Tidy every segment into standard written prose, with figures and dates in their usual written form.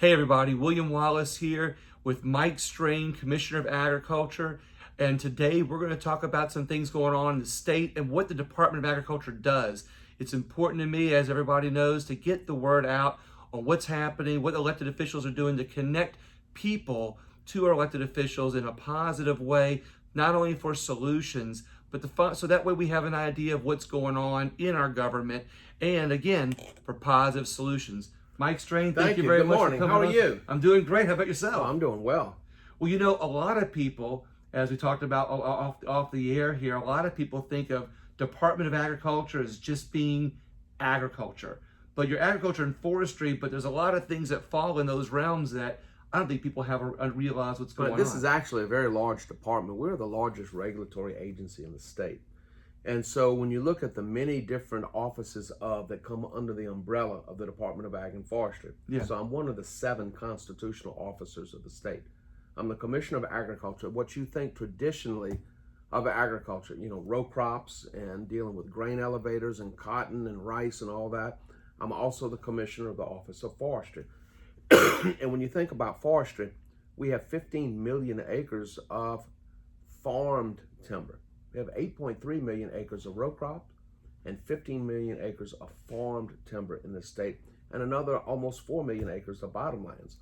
Hey everybody, William Wallace here with Mike Strain, Commissioner of Agriculture. And today we're going to talk about some things going on in the state and what the Department of Agriculture does. It's important to me, as everybody knows, to get the word out on what's happening, what elected officials are doing to connect people to our elected officials in a positive way, not only for solutions, but so that way we have an idea of what's going on in our government, and again, for positive solutions. Mike Strain, thank you very much for coming on. Good morning. How are you? I'm doing great. How about yourself? Oh, I'm doing well. Well, you know, a lot of people, as we talked about off the air here, a lot of people think of Department of Agriculture as just being agriculture. But you're agriculture and forestry, but there's a lot of things that fall in those realms that I don't think people have realized what's going on. This is actually a very large department. We're the largest regulatory agency in the state. And so when you look at the many different offices that come under the umbrella of the Department of Ag and Forestry, so I'm one of the 7 constitutional officers of the state. I'm the Commissioner of Agriculture. What you think traditionally of agriculture, you know, row crops and dealing with grain elevators and cotton and rice and all that. I'm also the Commissioner of the Office of Forestry. And when you think about forestry, we have 15 million acres of farmed timber. We have 8.3 million acres of row crop and 15 million acres of farmed timber in the state, and another almost 4 million acres of bottomlands.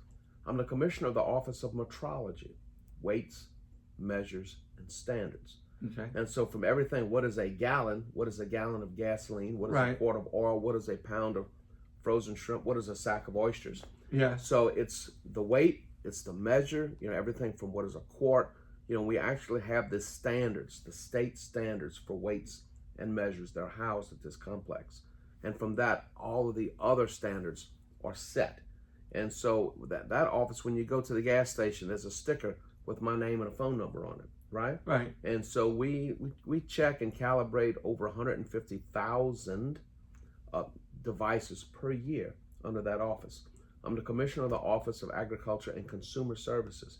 I'm the Commissioner of the Office of Metrology, weights, measures, and standards. Okay. And so from everything, what is a gallon of gasoline, what is a quart of oil, what is a pound of frozen shrimp, what is a sack of oysters? Yeah. So it's the weight, it's the measure, you know, everything from what is a quart. You know, we actually have the standards, the state standards for weights and measures that are housed at this complex. And from that, all of the other standards are set. And so that office, when you go to the gas station, there's a sticker with my name and a phone number on it, right? Right. And so we check and calibrate over 150,000 devices per year under that office. I'm the Commissioner of the Office of Agriculture and Consumer Services,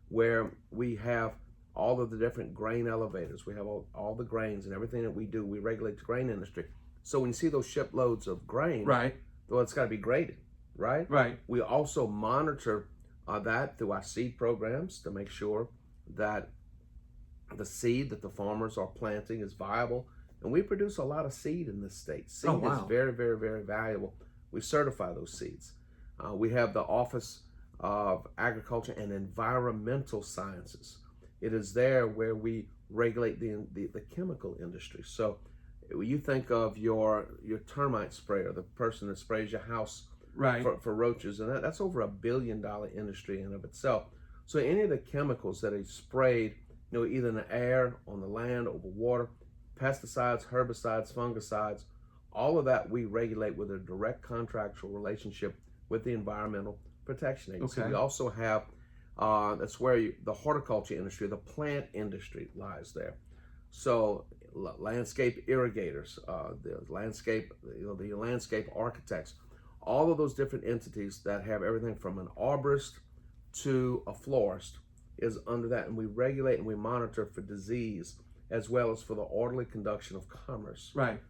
where we have all of the different grain elevators. We have all the grains and everything that we do. We regulate the grain industry. So when you see those shiploads of grain, right, well, it's got to be graded, right? Right. We also monitor that through our seed programs to make sure that the seed that the farmers are planting is viable. And we produce a lot of seed in this state. Seed is very, very, very valuable. We certify those seeds. We have the Office of Agriculture and Environmental Sciences. It is there where we regulate the chemical industry. So when you think of your termite sprayer, the person that sprays your house for roaches, and that's over $1 billion industry in of itself. So any of the chemicals that are sprayed, you know, either in the air, on the land, over water, pesticides, herbicides, fungicides, all of that we regulate with a direct contractual relationship with the Environmental Protection Agency. Okay. We also have, that's where the horticulture industry, the plant industry lies there. So landscape irrigators, the landscape architects, all of those different entities that have everything from an arborist to a florist is under that. And we regulate and we monitor for disease as well as for the orderly conduction of commerce. Right.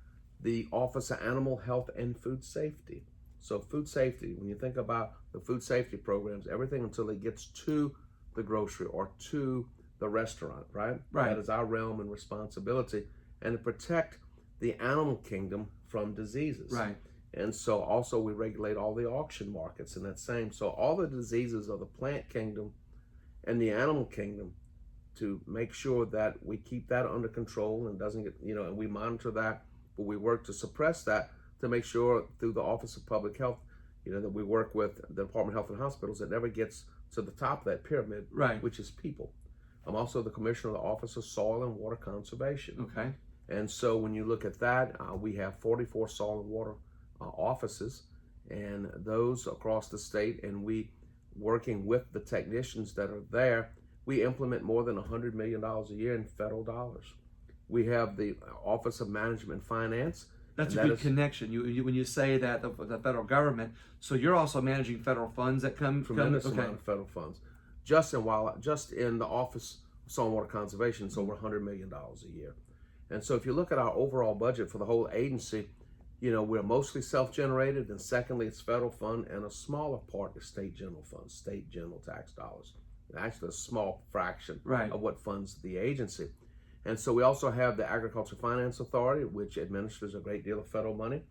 The Office of Animal Health and Food Safety. So food safety, when you think about the food safety programs, everything until it gets to the grocery or to the restaurant, right? Right. That is our realm and responsibility, and to protect the animal kingdom from diseases. Right. And so also we regulate all the auction markets in that same. So all the diseases of the plant kingdom and the animal kingdom, to make sure that we keep that under control and doesn't get, you know, and we monitor that, but we work to suppress that, to make sure through the Office of Public Health, you know, that we work with the Department of Health and Hospitals, that never gets to the top of that pyramid, which is people. I'm also the Commissioner of the Office of Soil and Water Conservation. Okay. And so when you look at that, we have 44 soil and water offices, and those across the state, and we, working with the technicians that are there, we implement more than $100 million a year in federal dollars. We have the Office of Management and Finance. That's a good connection. You when you say that the federal government, so you're also managing federal funds that come. Tremendous amount of federal funds. Just in the Office of Soil and Water Conservation, it's over $100 million a year. And so if you look at our overall budget for the whole agency, we're mostly self-generated, and secondly, it's federal fund, and a smaller part is state general funds, state general tax dollars. Actually, a small fraction of what funds the agency. And so we also have the Agriculture Finance Authority, which administers a great deal of federal money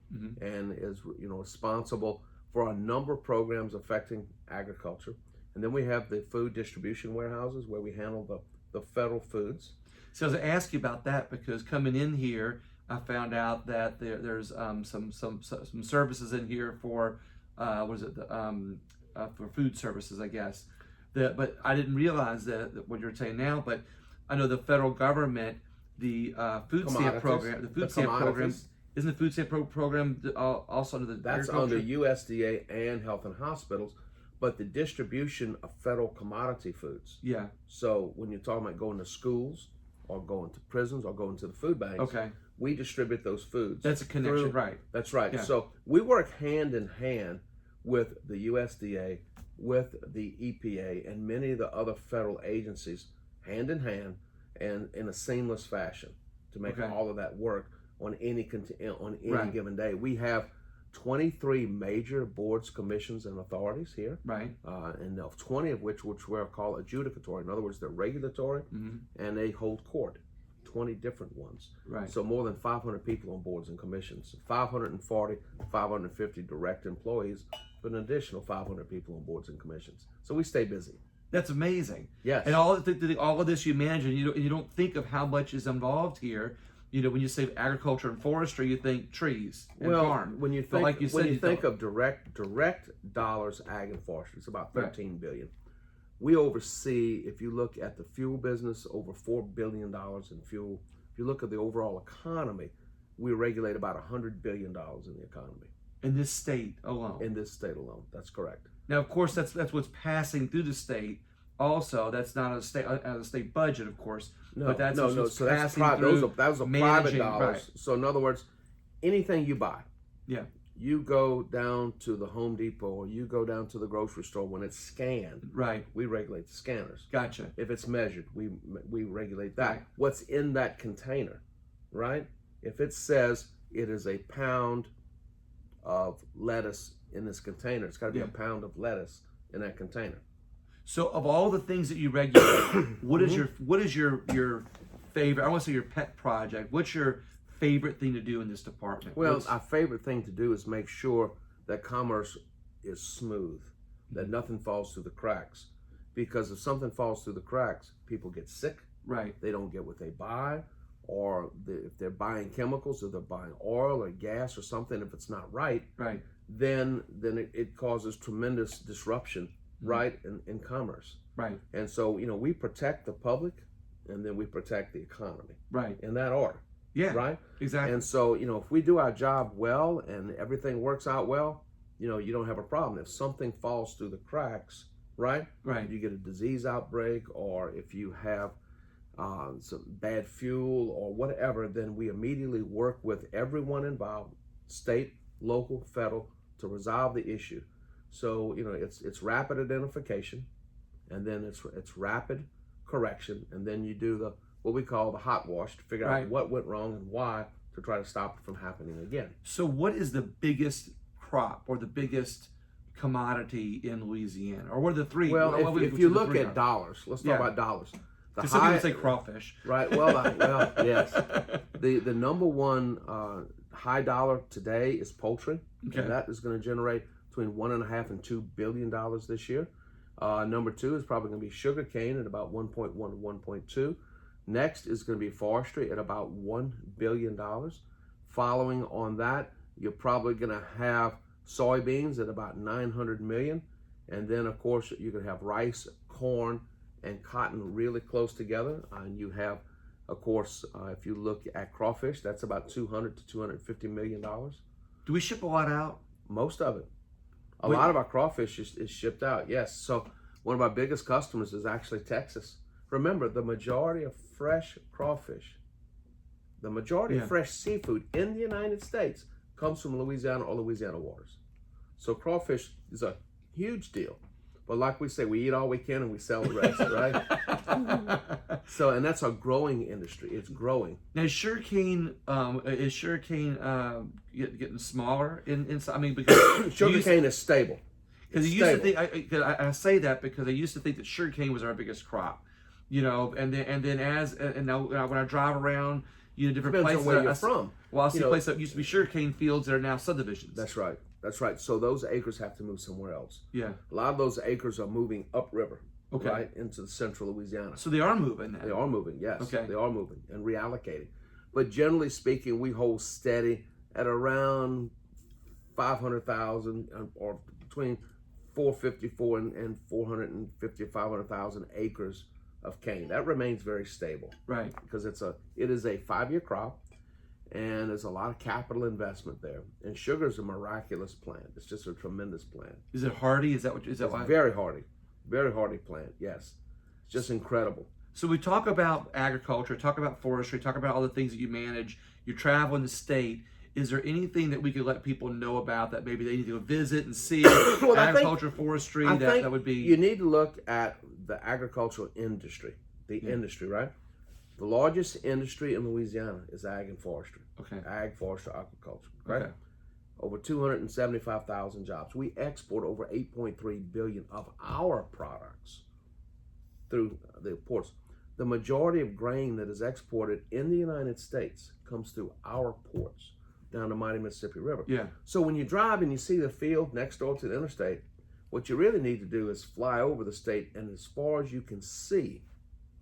and is responsible for a number of programs affecting agriculture. And then we have the food distribution warehouses where we handle the federal foods. So I was going to ask you about that because coming in here, I found out that there's some services in here for for food services, I guess. But I didn't realize that what you're saying now. But I know the federal government, the food stamp program, isn't the food stamp program also under the That's under USDA and Health and Hospitals, but the distribution of federal commodity foods. Yeah. So when you're talking about going to schools or going to prisons or going to the food banks, we distribute those foods. That's a connection, right? That's right. Yeah. So we work hand in hand with the USDA, with the EPA, and many of the other federal agencies, hand in hand and in a seamless fashion to make all of that work on any given day. We have 23 major boards, commissions, and authorities here, and 20 of which we call adjudicatory. In other words, they're regulatory and they hold court. 20 different ones. So more than 500 people on boards and commissions, 550 direct employees, but an additional 500 people on boards and commissions. So we stay busy. That's amazing. Yes. And all of this you manage, and you don't think of how much is involved here. When you say agriculture and forestry, you think trees and farm. When you think of direct dollars, ag and forestry, it's about 13 billion. We oversee, if you look at the fuel business, over $4 billion in fuel. If you look at the overall economy, we regulate about $100 billion in the economy. In this state alone? In this state alone, that's correct. Now, of course, that's what's passing through the state. Also, that's not a state budget, of course. No, but that's no. So that's private. Those are private dollars. So in other words, anything you buy, you go down to the Home Depot or you go down to the grocery store, when it's scanned, we regulate the scanners. Gotcha. If it's measured, we regulate that. What's in that container, right? If it says it is a pound of lettuce in this container, it's got to be a pound of lettuce in that container. So of all the things that you regulate, what is your favorite? I want to say your pet project. What's your favorite thing to do in this department? Well, our favorite thing to do is make sure that commerce is smooth, that nothing falls through the cracks. Because if something falls through the cracks, people get sick. They don't get what they buy, or if they're buying chemicals, or they're buying oil or gas or something, if it's not right, then it causes tremendous disruption. In commerce. And so, we protect the public and then we protect the economy. In that order. Exactly. And so, if we do our job well and everything works out well, you don't have a problem. If something falls through the cracks, if you get a disease outbreak, or if you have some bad fuel or whatever, then we immediately work with everyone involved, state, local, federal, to resolve the issue. So, it's rapid identification, and then it's rapid correction, and then you do what we call the hot wash to figure out what went wrong and why, to try to stop it from happening again. So what is the biggest crop or the biggest commodity in Louisiana? Or what are the three? Well, if you look at dollars, let's talk about dollars. Because some people say crawfish. Well, yes. The number one high dollar today is poultry, and that is going to generate between $1.5 and $2 billion this year. Number two is probably going to be sugar cane at about 1.1 to 1.2. Next is going to be forestry at about $1 billion. Following on that, you're probably going to have soybeans at about 900 million. And then, of course, you're going to have rice, corn, and cotton really close together. And you have, of course, if you look at crawfish, that's about $200 to $250 million. Do we ship a lot out? Most of it. A lot of our crawfish is shipped out, yes. So one of our biggest customers is actually Texas. Remember, the majority of fresh crawfish, the majority of fresh seafood in the United States comes from Louisiana or Louisiana waters. So crawfish is a huge deal. But like we say, we eat all we can and we sell the rest, So, and that's a growing industry. It's growing. Now, is sugarcane getting smaller in I mean, because Sugarcane is stable. Because you used to think, I say that because I used to think that sugarcane was our biggest crop, you know, and now when I drive around, you know, different Depends places on where you're from. Well, I see places that used to be sugarcane fields that are now subdivisions. That's right. That's right. So those acres have to move somewhere else. Yeah. A lot of those acres are moving upriver, okay, right, into the central Louisiana. So they are moving now. They are moving, yes. Okay. They are moving and reallocating. But generally speaking, we hold steady at around 500,000 or between 454 and 450, 500,000 acres of cane. That remains very stable. Right. Because it is a 5-year crop, and there's a lot of capital investment there. And sugar is a miraculous plant. It's just a tremendous plant. Is it hardy? Is that why? Very hardy plant. Yes, it's just incredible. So we talk about agriculture, talk about forestry, talk about all the things that you manage. You travel in the state. Is there anything that we could let people know about that maybe they need to go visit and see? Well, agriculture, forestry, that would be. You need to look at the agricultural industry, industry, right? The largest industry in Louisiana is ag and forestry. Okay. Ag, forestry, agriculture, right? Okay. Over 275,000 jobs. We export over 8.3 billion of our products through the ports. The majority of grain that is exported in the United States comes through our ports down the mighty Mississippi River. Yeah. So when you drive and you see the field next door to the interstate, what you really need to do is fly over the state, and as far as you can see,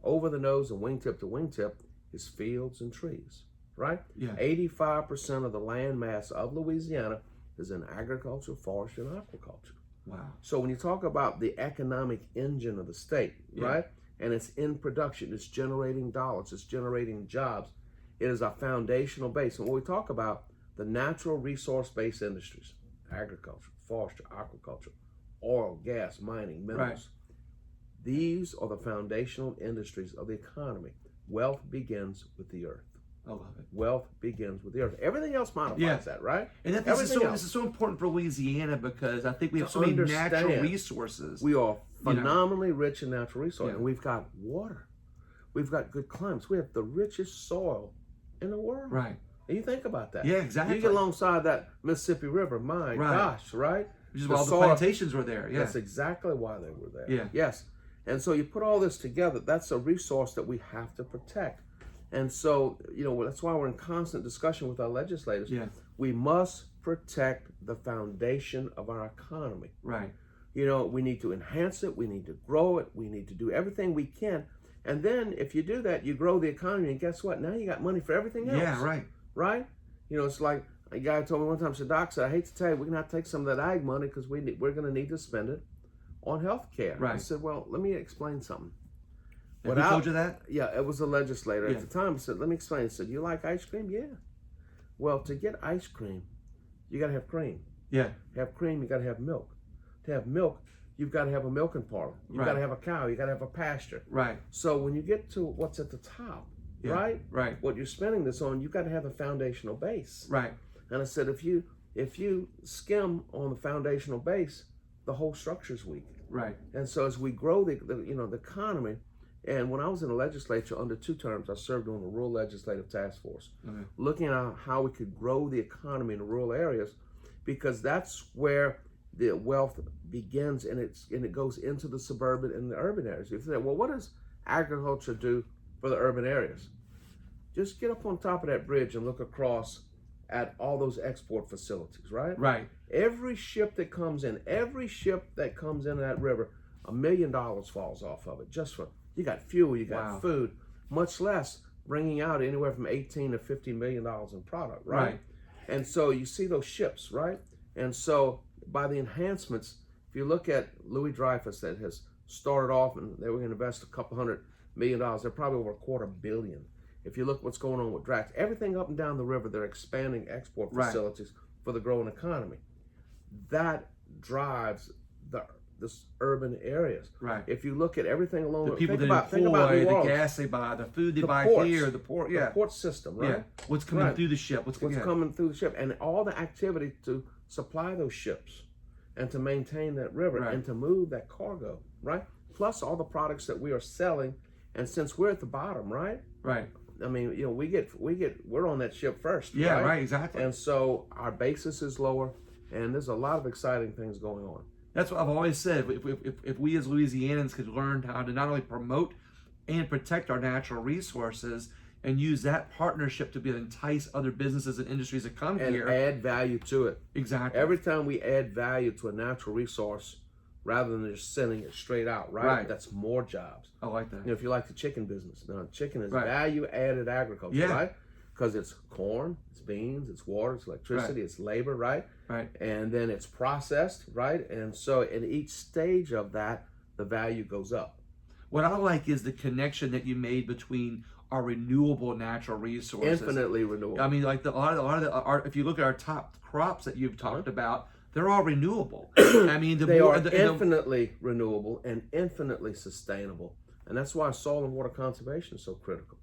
over the nose and wingtip to wingtip, is fields and trees, right? Yeah. 85% of the land mass of Louisiana is in agriculture, forestry, and aquaculture. Wow. So when you talk about the economic engine of the state, right, and it's in production, it's generating dollars, it's generating jobs, it is a foundational base. And when we talk about the natural resource-based industries, agriculture, forestry, aquaculture, oil, gas, mining, minerals, right, these are the foundational industries of the economy. Wealth begins with the earth. I love it. Wealth begins with the earth. Everything else modifies that, right? And this is so important for Louisiana because I think we have so many natural resources. We are phenomenally rich in natural resources. Yeah. And we've got water. We've got good climates. We have the richest soil in the world. Right. And you think about that. Yeah, exactly. You get alongside that Mississippi River, my gosh, right? Which is why all the plantations were there. Yeah. That's exactly why they were there. Yeah. Yes. And so you put all this together, that's a resource that we have to protect. And so, you know, that's why we're in constant discussion with our legislators. Yeah. We must protect the foundation of our economy. Right. You know, we need to enhance it, we need to grow it, we need to do everything we can. And then if you do that, you grow the economy, and guess what? Now you got money for everything else. Yeah, right. Right? You know, it's like a guy told me one time, said, Doc, said, I hate to tell you, we're going to have to take some of that ag money because we're going to need to spend it on health care. Right. I said, well, let me explain something. Who told you that? Yeah, it was a legislator at the time. He said, let me explain. He said, you like ice cream? Yeah. Well, to get ice cream, you got to have cream. Yeah. To have cream, you got to have milk. To have milk, you've got to have a milking parlor. You've got to have a cow. You got to have a pasture. Right. So when you get to what's at the top, right? What you're spending this on, you've got to have a foundational base. Right. And I said, if you skim on the foundational base, the whole structure's weak. Right. And so as we grow the economy, and when I was in the legislature under 2 terms, I served on the Rural Legislative Task Force, looking at how we could grow the economy in the rural areas, because that's where the wealth begins, and it goes into the suburban and the urban areas. You say, well, what does agriculture do for the urban areas? Just get up on top of that bridge and look across at all those export facilities, right? Right. Every ship that comes in that river, $1 million falls off of it. Just for, you got fuel, you got food, much less bringing out anywhere from $18 to $50 million in product, right? And so you see those ships, right? And so by the enhancements, if you look at Louis Dreyfus that has started off and they were going to invest $200 million, they're probably over $250 million. If you look what's going on with Drax, everything up and down the river, they're expanding export facilities for the growing economy. That drives this urban areas. Right. If you look at everything along the people think about the gas they buy, the food they buy here, the port, the port system, right? Yeah. What's coming through the ship? What's coming through the ship, and all the activity to supply those ships, and to maintain that river, and to move that cargo, right? Plus all the products that we are selling And since we're at the bottom, right? Right. I mean, you know, we're on that ship first. Yeah, right, exactly. And so our basis is lower, and there's a lot of exciting things going on. That's what I've always said. If we as Louisianans could learn how to not only promote and protect our natural resources and use that partnership to be entice other businesses and industries to come and here. add value to it. Exactly. Every time we add value to a natural resource, rather than just sending it straight out, right? That's more jobs. I like that. You know, if you like the chicken business, now chicken is Right. value-added agriculture, Yeah. right? Because it's corn, it's beans, it's water, it's electricity, Right. it's labor, right? Right. And then it's processed, right? And so in each stage of that, the value goes up. What I like is the connection that you made between our renewable natural resources. Infinitely renewable. I mean, like a lot of if you look at our top crops that you've talked about, they're all renewable. I mean, they are infinitely renewable and infinitely sustainable. And that's why soil and water conservation is so critical.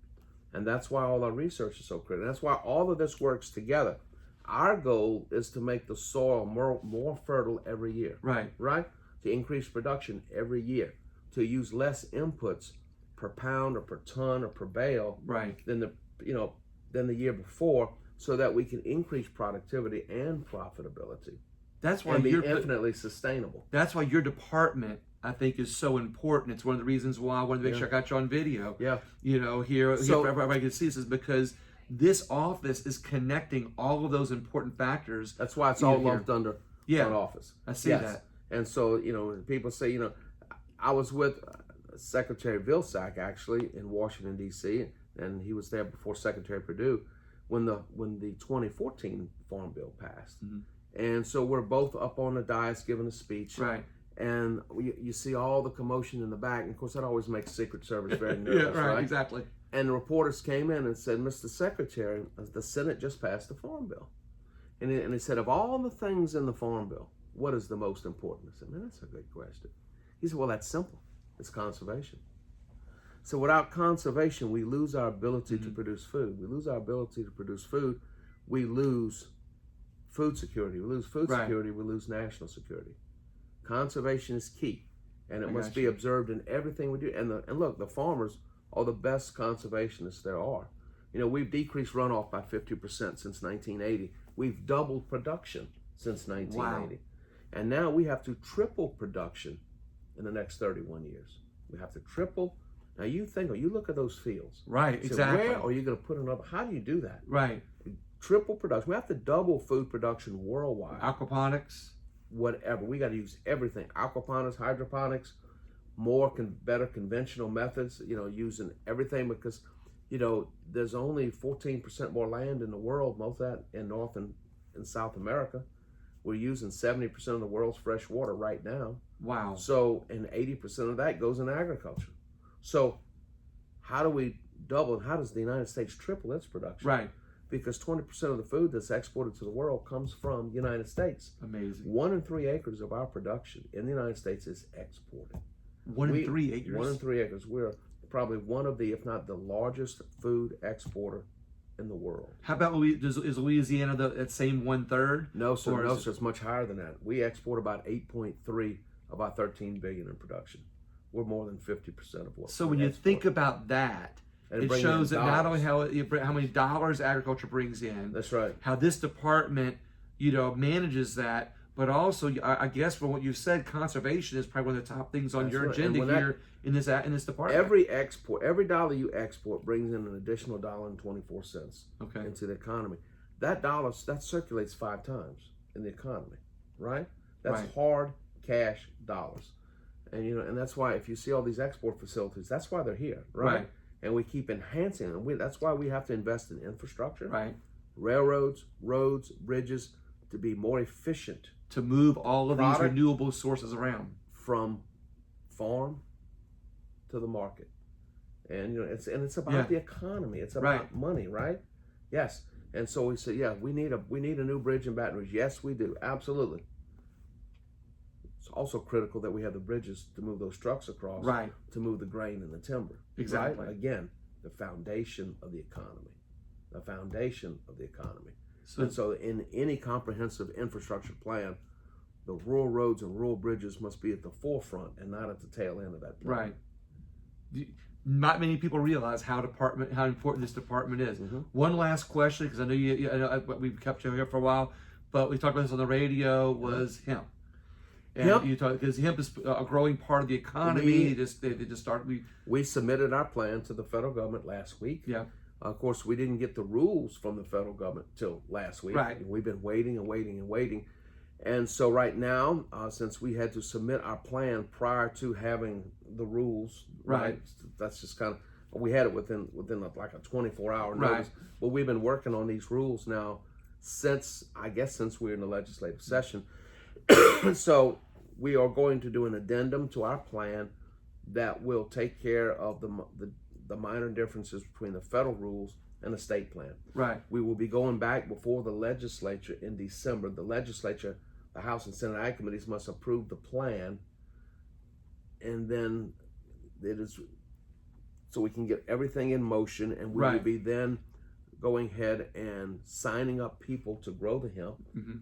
And that's why all our research is so critical. That's why all of this works together. Our goal is to make the soil more fertile every year. Right. Right? To increase production every year. To use less inputs per pound or per ton or per bale than the year before, so that we can increase productivity and profitability. That's why and be infinitely sustainable. That's why your department, I think, is so important. It's one of the reasons why I wanted to make sure I got you on video. Yeah. You know, here for everybody can see this, is because this office is connecting all of those important factors. That's why it's all lumped under one office. I see that. And so, you know, people say, you know, I was with Secretary Vilsack actually in Washington, D.C., and he was there before Secretary Perdue when the 2014 Farm Bill passed. Mm-hmm. And so we're both up on the dais giving a speech. Right. And you see all the commotion in the back. And of course, that always makes Secret Service very nervous, right? right? Exactly. And the reporters came in and said, Mr. Secretary, the Senate just passed the Farm Bill. And he said, of all the things in the Farm Bill, what is the most important? I said, man, that's a good question. He said, well, that's simple. It's conservation. So without conservation, we lose our ability to produce food. We lose our ability to produce food. We lose food security. We lose food security. We lose national security. Conservation is key, and it must be observed in everything we do. And look, the farmers are the best conservationists there are. You know, we've decreased runoff by 50% since 1980. We've doubled production since 1980. Wow. And now we have to triple production in the next 31 years. We have to triple. Now you look at those fields. Right, exactly. Where are you going to put another? How do you do that? Right. Triple production. We have to double food production worldwide. Aquaponics. Whatever. We got to use everything. Aquaponics, hydroponics, better conventional methods, you know, using everything, because, you know, there's only 14% more land in the world, most of that in North and South America. We're using 70% of the world's fresh water right now. Wow. So, and 80% of that goes in agriculture. So, how do we double, and how does the United States triple its production? Right. Because 20% of the food that's exported to the world comes from the United States. Amazing. 1 in 3 acres of our production in the United States is exported. 1 in 3 acres? 1 in 3 acres. We're probably one of the, if not the largest food exporter in the world. How about is Louisiana that same 1/3? No, sir. No, sir. It's much higher than that. We export about 8.3 of our 13 billion in production. We're more than 50% of what. So when you think about that, it shows that not only how many dollars agriculture brings in. That's right. How this department, you know, manages that, but also, I guess from what you said, conservation is probably one of the top things on your agenda here in this department. Every dollar you export brings in an additional $1.24 into the economy. That circulates 5 times in the economy, right? That's hard cash dollars, and you know, and that's why if you see all these export facilities, that's why they're here, right? And we keep enhancing them. That's why we have to invest in infrastructure, right? Railroads, roads, bridges, to be more efficient, to move all of these renewable sources around from farm to the market. And you know, it's about the economy. It's about money, right? Yes. And so we said, yeah, we need a new bridge in Baton Rouge. Yes, we do. Absolutely. It's also critical that we have the bridges to move those trucks across, to move the grain and the timber. Exactly. Right? Again, the foundation of the economy. The foundation of the economy. So in any comprehensive infrastructure plan, the rural roads and rural bridges must be at the forefront and not at the tail end of that plan. Right. not many people realize how important this department is. One last question, because I know we've kept you here for a while, but we talked about this on the radio, was hemp. And hemp, you talk, because hemp is a growing part of the economy. They just started. We submitted our plan to the federal government last week. Yeah. Of course, we didn't get the rules from the federal government till last week. Right. We've been waiting and waiting and waiting. And so right now, since we had to submit our plan prior to having the rules, right? That's just kind of, we had it within like a 24-hour notice. Right. But we've been working on these rules now since we're in the legislative session. So we are going to do an addendum to our plan that will take care of the minor differences between the federal rules and the state plan. Right. We will be going back before the legislature in December. The legislature, the House and Senate Ag committees must approve the plan, and then it is so we can get everything in motion, and we will be then going ahead and signing up people to grow the hemp.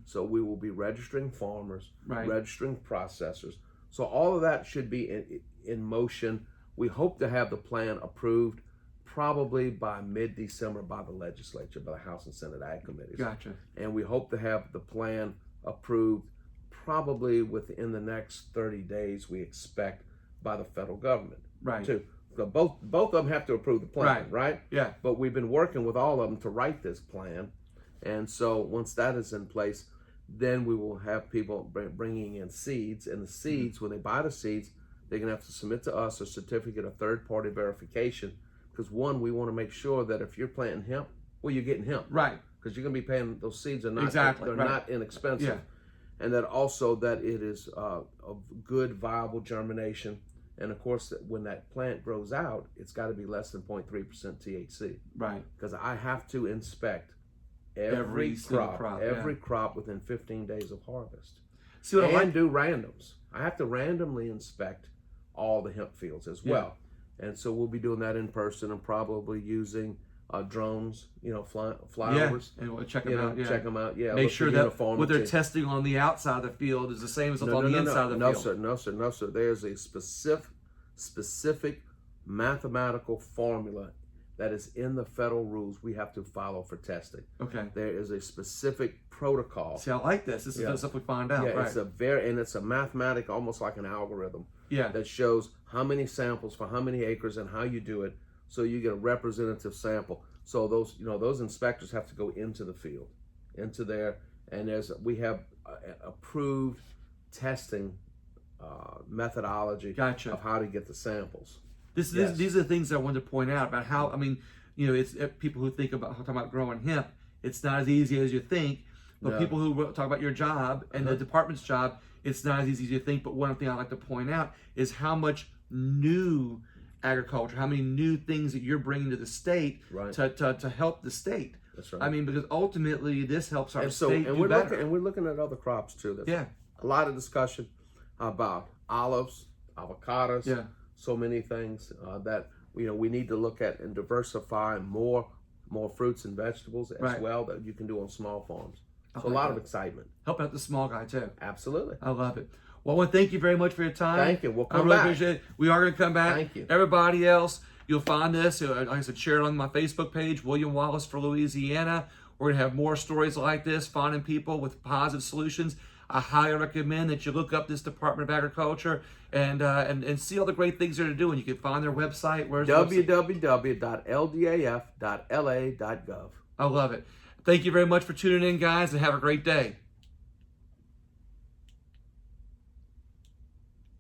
So we will be registering farmers, registering processors. So all of that should be in motion. We hope to have the plan approved probably by mid-December by the legislature, by the House and Senate Ag committees. Gotcha. And we hope to have the plan approved probably within the next 30 days, we expect, by the federal government. Right. Too. So both of them have to approve the plan, right? Yeah. But we've been working with all of them to write this plan. And so once that is in place, then we will have people bringing in seeds. And the seeds, when they buy the seeds, they're going to have to submit to us a certificate of third-party verification. Because one, we want to make sure that if you're planting hemp, well, you're getting hemp. Right. Because you're going to be paying, those seeds are not, they're not inexpensive. Yeah. And that also that it is of good, viable germination. And of course, when that plant grows out, it's got to be less than 0.3% THC. Right. Because I have to inspect every crop within 15 days of harvest. See what I do randoms. I have to randomly inspect all the hemp fields as well. And so we'll be doing that in person and probably using drones, flyovers. And we'll check them out. Check them out. Yeah. Make sure that what they're testing on the outside of the field is the same as what's on the inside of the field. No, sir. There's a specific mathematical formula that is in the federal rules we have to follow for testing. Okay. There is a specific protocol. See, I like this. This is the stuff we find out. Yeah, it's a mathematic, almost like an algorithm. Yeah. That shows how many samples for how many acres and how you do it, so you get a representative sample. So those inspectors have to go into the field, into there, and we have approved testing methodology of how to get the samples. These are the things I wanted to point out about how, it's people who think about talking about growing hemp, it's not as easy as you think. But people who talk about your job and the department's job, it's not as easy as you think. But one thing I like to point out is how much new agriculture, how many new things that you're bringing to the state to help the state. That's right. Because ultimately this helps our state do better. And we're looking at other crops too. There's a lot of discussion about olives, avocados, so many things that we need to look at and diversify more fruits and vegetables as well that you can do on small farms. So a lot of excitement. Help out the small guy too. Absolutely. I love it. Well, I want to thank you very much for your time. Thank you. We'll come back. I really appreciate it. We are going to come back. Thank you. Everybody else, you'll find this. Like I said, share it on my Facebook page, William Wallace for Louisiana. We're going to have more stories like this, finding people with positive solutions. I highly recommend that you look up this Department of Agriculture and see all the great things they're doing. You can find their website. Where's www.ldaf.la.gov. I love it. Thank you very much for tuning in, guys, and have a great day.